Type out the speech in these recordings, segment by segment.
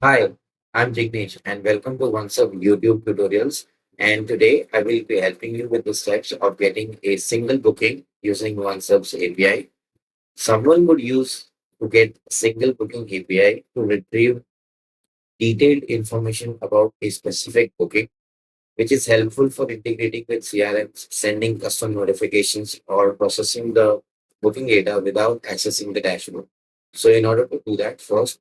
Hi, I'm Jignesh and welcome to OnceHub YouTube tutorials. And today I will be helping you with the steps of getting a single booking using OnceHub's API. Someone would use to get a single booking API to retrieve detailed information about a specific booking, which is helpful for integrating with CRMs, sending custom notifications, or processing the booking data without accessing the dashboard. So in order to do that, first,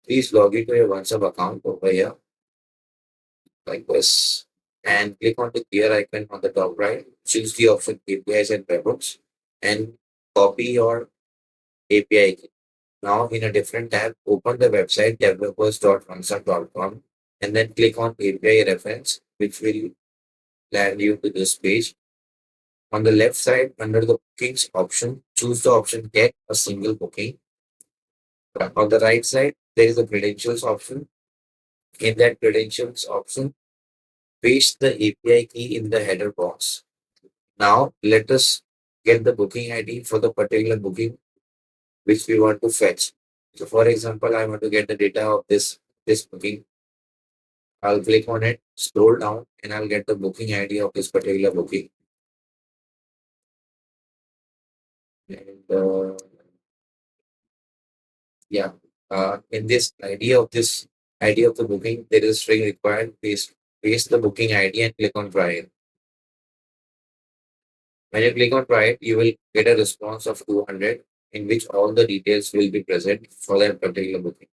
please log into your OnceHub account over here like this and click on the gear icon on the top right. Choose the option APIs and webhooks and copy your API key. Now, in a different tab, open the website developers.onceHub.com and then click on API reference, which will land you to this page. On the left side, under the bookings option, choose the option get a single booking. On the right side, there is a credentials option. In that credentials option, paste the API key in the header box. Now let us get the booking ID for the particular booking which we want to fetch. So for example, I want to get the data of this booking. I'll click on it, scroll down, and I'll get the booking ID of this particular booking. And yeah, in this ID of the booking, there is a string required. Paste the booking ID and click on try it. When you click on try it, you will get a response of 200 in which all the details will be present for that particular booking.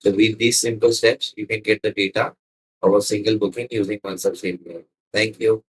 So with these simple steps, you can get the data of a single booking using OnceHub's API. Thank you.